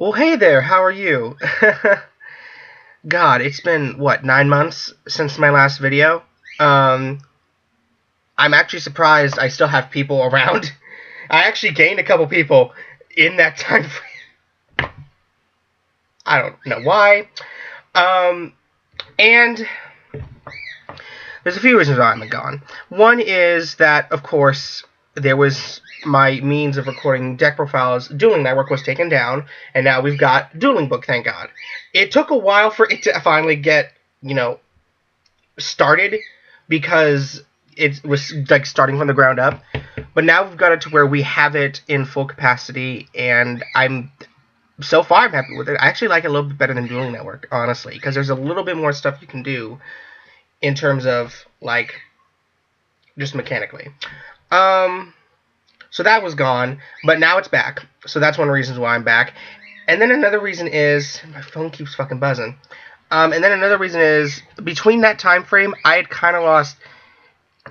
Well, hey there, how are you? God, it's been, what, 9 months since my last video? Um, I'm actually surprised I still have people around. I actually gained a couple people in that time frame. I don't know why. Um, and there's a few reasons why I'm gone. One is that, of course, there was my means of recording deck profiles. Dueling Network was taken down, and now we've got Dueling Book, thank God. It took a while for it to finally get, started, because it was like starting from the ground up. But now we've got it to where we have it in full capacity, and so far I'm happy with it. I actually like it a little bit better than Dueling Network, honestly, because there's a little bit more stuff you can do in terms of, like, just mechanically. So that was gone, but now it's back. So that's one of the reasons why I'm back. And then another reason is, my phone keeps fucking buzzing. And then another reason is, between that time frame, I had kind of lost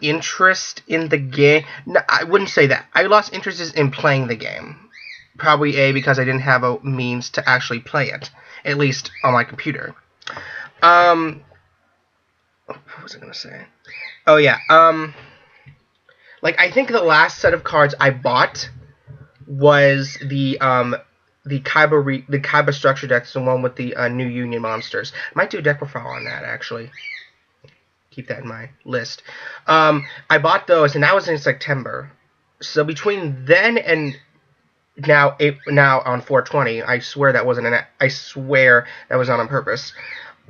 interest in the game. No, I wouldn't say that. I lost interest in playing the game. Probably because I didn't have a means to actually play it, at least on my computer. What was I gonna say? Oh yeah. Like, I think the last set of cards I bought was the Kaiba structure deck, the one with the new Union monsters. I might do a deck profile on that, actually. Keep that in my list. I bought those, and that was in September. So between then and now on 420, I swear that wasn't I swear that was not on purpose.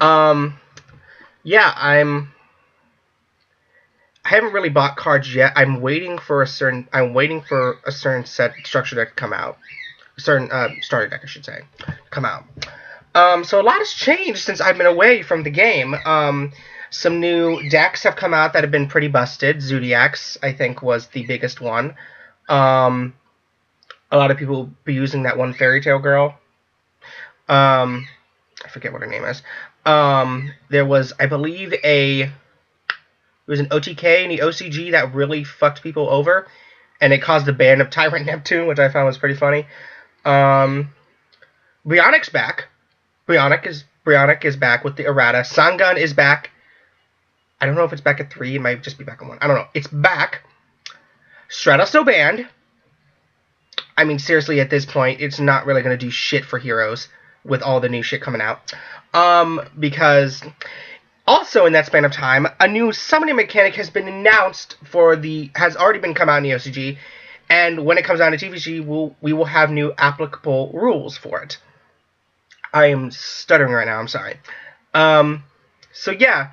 Yeah, I haven't really bought cards yet. I'm waiting for a certain set structure deck to come out. A certain starter deck, I should say, come out. So a lot has changed since I've been away from the game. Some new decks have come out that have been pretty busted. Zodiacs, I think, was the biggest one. A lot of people be using that one Fairy Tale Girl. I forget what her name is. There was, I believe, it was an OTK and the OCG that really fucked people over, and it caused the ban of Tyrant Neptune, which I found was pretty funny. Brionic's back. Brionic is back with the errata. Sangun is back. I don't know if it's back at 3. It might just be back at 1. I don't know. It's back. Strata's still banned. I mean, seriously, at this point, it's not really going to do shit for Heroes with all the new shit coming out. Because also in that span of time, a new summoning mechanic has been announced has already been come out in the OCG, and when it comes out in TVG, we will have new applicable rules for it. I am stuttering right now, I'm sorry. So yeah,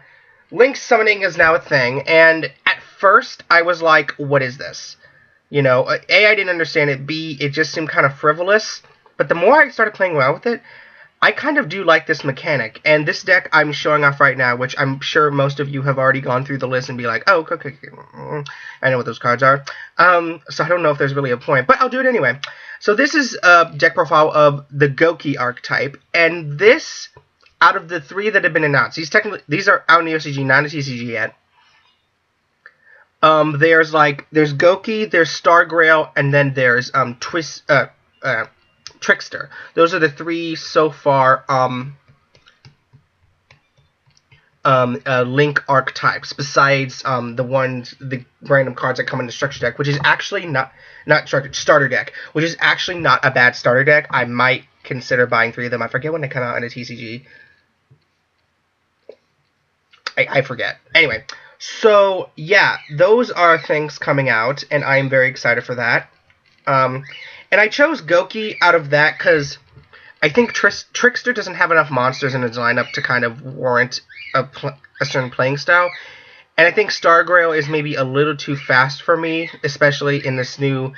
Link summoning is now a thing, and at first I was like, what is this? A, I didn't understand it, B, it just seemed kind of frivolous, but the more I started playing around with it, I kind of do like this mechanic, and this deck I'm showing off right now, which I'm sure most of you have already gone through the list and be like, oh, okay, I know what those cards are. So I don't know if there's really a point, but I'll do it anyway. So this is a deck profile of the Gouki archetype, and this, out of the 3 that have been announced, these are out in the OCG, not in the TCG yet. There's Gouki, there's Stargrail, and then there's Trickster. Those are the 3 so far Link archetypes, besides the random cards that come in the structure deck, which is actually not starter deck, which is actually not a bad starter deck. I might consider buying 3 of them. I forget when they come out in a TCG. I forget. Anyway, so yeah, those are things coming out, and I am very excited for that. And I chose Gouki out of that because I think Trickster doesn't have enough monsters in his lineup to kind of warrant a certain playing style. And I think Stargrail is maybe a little too fast for me, especially in this new...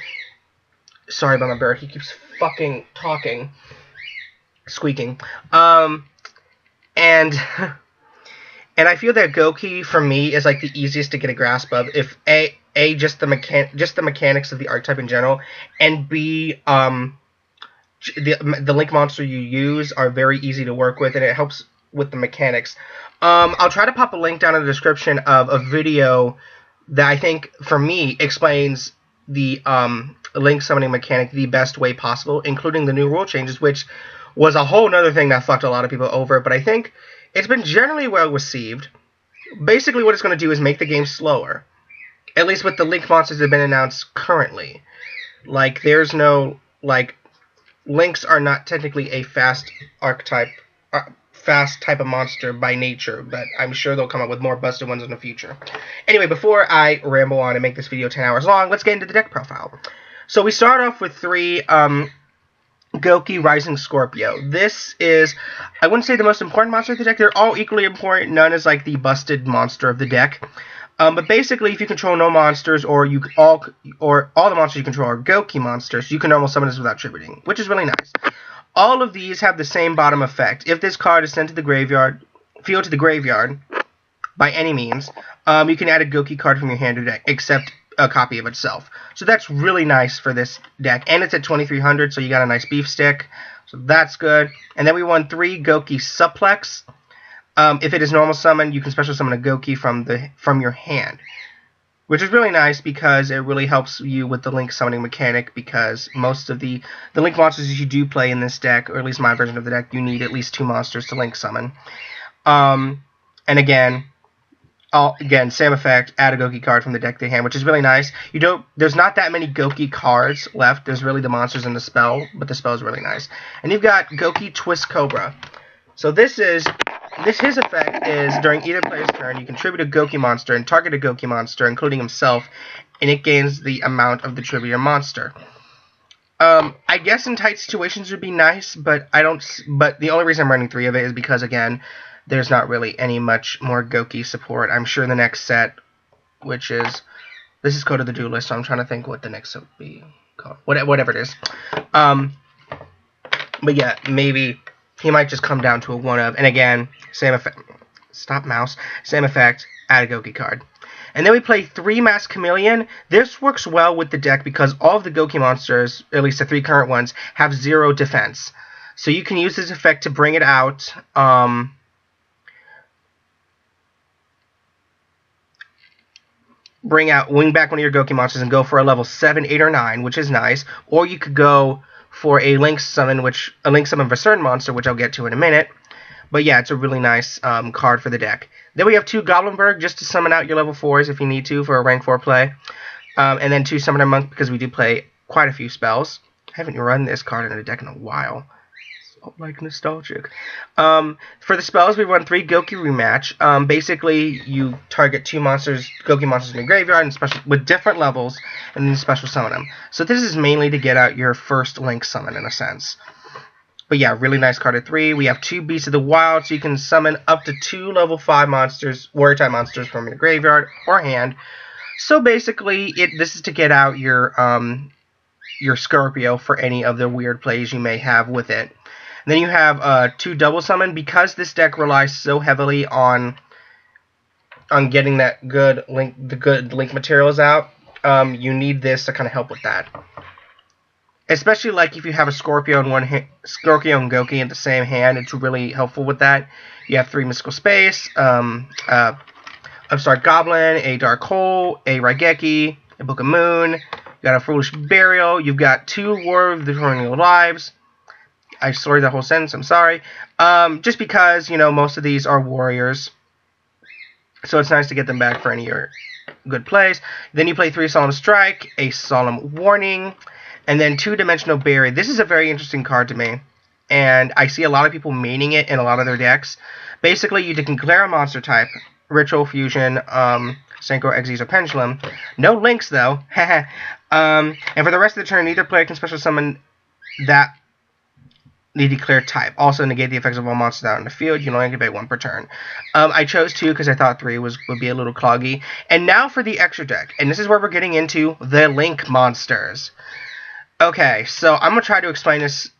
Sorry about my bird, he keeps fucking talking. Squeaking. And... And I feel that Gouki, for me, is like the easiest to get a grasp of. If A, just the mechanics of the archetype in general, and B, the Link monster you use are very easy to work with, and it helps with the mechanics. I'll try to pop a link down in the description of a video that I think, for me, explains the link summoning mechanic the best way possible, including the new rule changes, which was a whole nother thing that fucked a lot of people over, but I think it's been generally well received. Basically what it's going to do is make the game slower, at least with the link monsters that have been announced currently. Like, there's no, like, links are not technically a fast archetype, fast type of monster by nature, but I'm sure they'll come up with more busted ones in the future. Anyway, before I ramble on and make this video 10 hours long, let's get into the deck profile. So we start off with 3 Gouki Rising Scorpio. This is, I wouldn't say the most important monster of the deck. They're all equally important. None is like the busted monster of the deck. But basically, if you control no monsters, or all the monsters you control are Gouki monsters, you can normal summon this without tributing, which is really nice. All of these have the same bottom effect. If this card is sent to the graveyard, field to the graveyard, by any means, you can add a Gouki card from your hand to the deck, except a copy of itself. So that's really nice for this deck. And it's at 2300, so you got a nice beef stick. So that's good. And then we won 3 Gouki Suplex. If it is normal summon, you can special summon a Gouki from your hand, which is really nice because it really helps you with the link summoning mechanic, because most of the link monsters you do play in this deck, or at least my version of the deck, you need at least 2 monsters to link summon. And again, same effect, add a Gouki card from the deck to hand, which is really nice. There's not that many Gouki cards left. There's really the monsters and the spell, but the spell is really nice. And you've got Gouki Twist Cobra. So his effect is during either player's turn, you can tribute a Gouki monster and target a Gouki monster, including himself, and it gains the amount of the tributed monster. I guess in tight situations would be nice, but But the only reason I'm running 3 of it is because, again, there's not really any much more Gouki support. I'm sure the next set, which is, this is Code of the Duelist, so I'm trying to think what the next set would be called. Whatever it is. But yeah, maybe he might just come down to a 1 of, and again, same effect. Stop mouse. Same effect, add a Gouki card. And then we play 3 Masked Chameleon. This works well with the deck because all of the Gouki monsters, at least the 3 current ones, have 0 defense. So you can use this effect to bring it out. Wing back one of your Gouki monsters and go for a level 7, 8, or 9, which is nice. Or you could go for a link summon of a certain monster, which I'll get to in a minute. But yeah, it's a really nice card for the deck. Then we have 2 Goblinberg just to summon out your level 4s if you need to for a rank 4 play. And then 2 Summoner Monk because we do play quite a few spells. I haven't run this card in a deck in a while. Like nostalgic. For the spells, we run 3 Gouki Rematch. Basically, you target 2 Gouki monsters in your graveyard and with different levels, and then special summon them. So this is mainly to get out your first link summon in a sense. But yeah, really nice card at 3. We have 2 Beasts of the Wild, so you can summon up to 2 level 5 monsters, warrior type monsters from your graveyard or hand. So basically, this is to get out your Scorpio for any of the weird plays you may have with it. Then you have 2 double summon. Because this deck relies so heavily on getting the good link materials out. You need this to kind of help with that. Especially like if you have a Scorpio and Gouki in the same hand, it's really helpful with that. You have 3 Mystical Space, Upstart Goblin, a Dark Hole, a Raigeki, a Book of Moon. You got a Foolish Burial. You've got 2 War of the Eternal Lives. I slurred that whole sentence, I'm sorry. Just because, most of these are warriors. So it's nice to get them back for any of your good plays. Then you play 3 Solemn Strike, a Solemn Warning, and then 2 Dimensional Bury. This is a very interesting card to me. And I see a lot of people maining it in a lot of their decks. Basically, you declare a monster type. Ritual, Fusion, Synchro, Xyz, or Pendulum. No links, though. And for the rest of the turn, neither player can special summon that the declared type. Also negate the effects of all monsters out in the field. You can only activate 1 per turn. I chose 2 because I thought 3 would be a little cloggy. And now for the extra deck. And this is where we're getting into the link monsters. Okay, so I'm going to try to explain this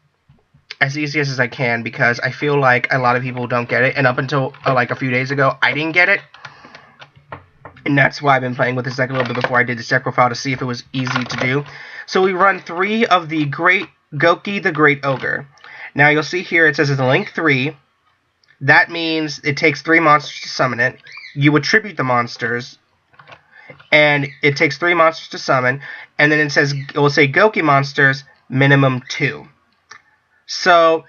as easy as I can because I feel like a lot of people don't get it. And up until like a few days ago, I didn't get it. And that's why I've been playing with this deck a little bit before I did this deck profile to see if it was easy to do. So we run 3 of the Gouki the Great Ogre. Now you'll see here it says it's a link 3. That means it takes 3 monsters to summon it. You attribute the monsters. and it takes 3 monsters to summon, and then it will say Gouki monsters, minimum 2. So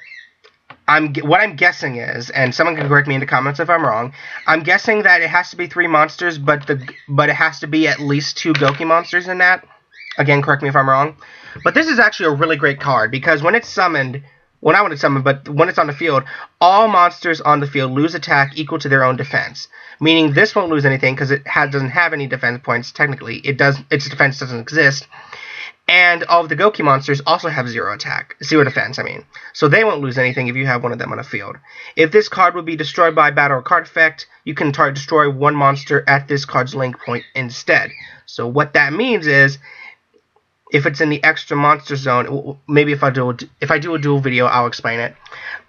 what I'm guessing is, and someone can correct me in the comments if I'm wrong, I'm guessing that it has to be 3 monsters, but it has to be at least 2 Gouki monsters in that. Again, correct me if I'm wrong. But this is actually a really great card, because when it's summoned, well, not when it's summoned, but when it's on the field, all monsters on the field lose attack equal to their own defense. Meaning this won't lose anything, because it doesn't have any defense points, technically. Its defense doesn't exist. And all of the Gouki monsters also have 0 defense, I mean. So they won't lose anything if you have one of them on the field. If this card would be destroyed by battle or card effect, you can destroy one monster at this card's link point instead. So what that means is, if it's in the extra monster zone, maybe if I do a dual video, I'll explain it.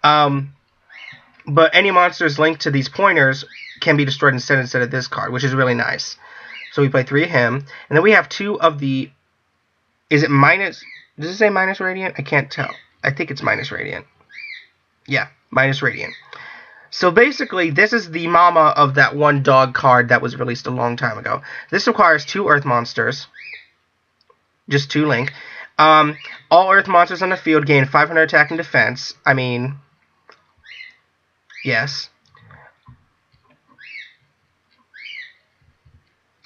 But any monsters linked to these pointers can be destroyed instead of this card, which is really nice. So we play 3 of him, and then we have 2 of the... Is it minus... Does it say minus Radiant? I can't tell. I think it's minus Radiant. Yeah, minus Radiant. So basically, this is the mama of that one dog card that was released a long time ago. This requires 2 Earth monsters. Just 2 link. All Earth monsters on the field gain 500 attack and defense. I mean... Yes.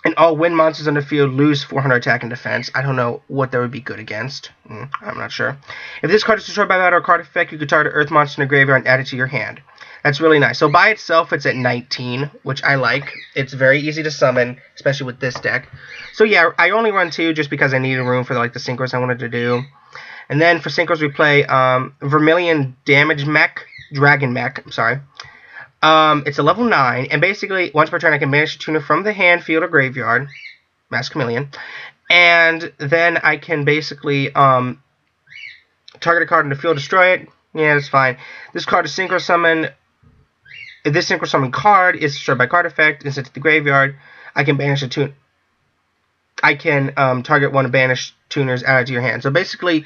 And all wind monsters on the field lose 400 attack and defense. I don't know what they would be good against. I'm not sure. If this card is destroyed by battle or card effect, you can target an Earth monster in the graveyard and add it to your hand. That's really nice. So by itself, it's at 19, which I like. It's very easy to summon, especially with this deck. So yeah, I only run 2 just because I needed room for like the synchros I wanted to do. And then for synchros, we play Vermilion Dragon Mech. I'm sorry. It's a level 9, and basically, once per turn, I can banish a tuner from the hand, field, or graveyard, Mass Chameleon, and then I can basically, target a card in the field, destroy it. Yeah, that's fine. This card is Synchro Summon. If this Synchro Summon card is destroyed by card effect and sent to the graveyard, I can banish a tuner. I can, target one of banished tuners added to your hand. So basically,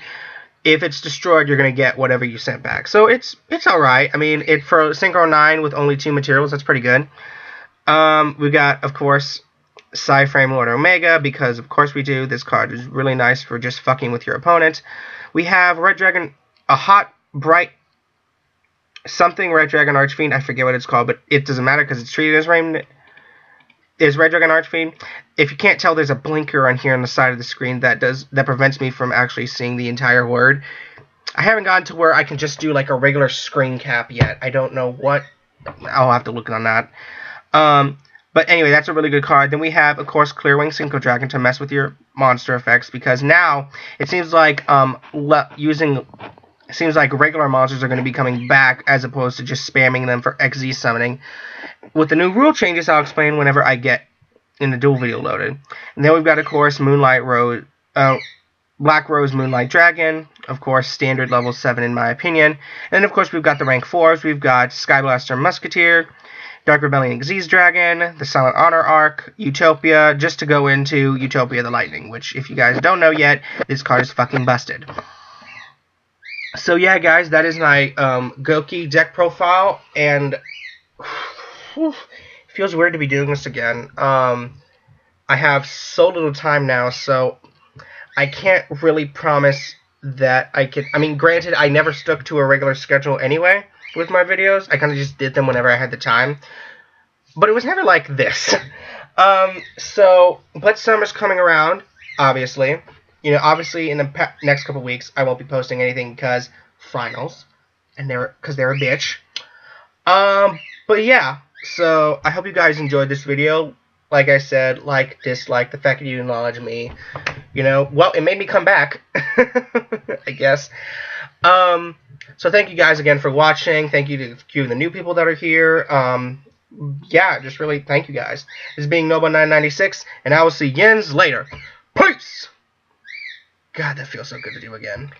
if it's destroyed, you're going to get whatever you sent back. So it's alright. I mean, for Synchro 9 with only 2 materials, that's pretty good. We got, of course, Psyframe Lord Omega, because of course we do. This card is really nice for just fucking with your opponent. We have Red Dragon, a hot, bright, something Red Dragon Archfiend. I forget what it's called, but it doesn't matter because it's treated as Red Dragon Archfiend. If you can't tell, there's a blinker on here on the side of the screen that prevents me from actually seeing the entire word. I haven't gotten to where I can just do like a regular screen cap yet. I don't know what. I'll have to look on that. But anyway, that's a really good card. Then we have, of course, Clearwing Synchro Dragon to mess with your monster effects, because now it seems like regular monsters are going to be coming back as opposed to just spamming them for XZ summoning. With the new rule changes, I'll explain whenever I get in the dual video loaded. And then we've got, of course, Black Rose Moonlight Dragon, of course, standard level 7 in my opinion. And then, of course, we've got the rank 4s. We've got Skyblaster Musketeer, Dark Rebellion Xyz Dragon, the Silent Honor Arc, Utopia, just to go into Utopia the Lightning, which, if you guys don't know yet, this card is fucking busted. So yeah, guys, that is my Gouki deck profile, and it feels weird to be doing this again. I have so little time now, so I can't really promise that I could... I mean, granted, I never stuck to a regular schedule anyway with my videos. I kind of just did them whenever I had the time. But it was never like this. But summer's coming around, obviously. You know, obviously, in the next couple weeks, I won't be posting anything because finals, and because they're a bitch. But yeah, so I hope you guys enjoyed this video. Like I said, like, dislike, the fact that you acknowledge me, you know, well, it made me come back, I guess. So thank you guys again for watching. Thank you to the new people that are here. Yeah, just really thank you guys. This is being Noble996, and I will see yins later. Peace! God, that feels so good to do again.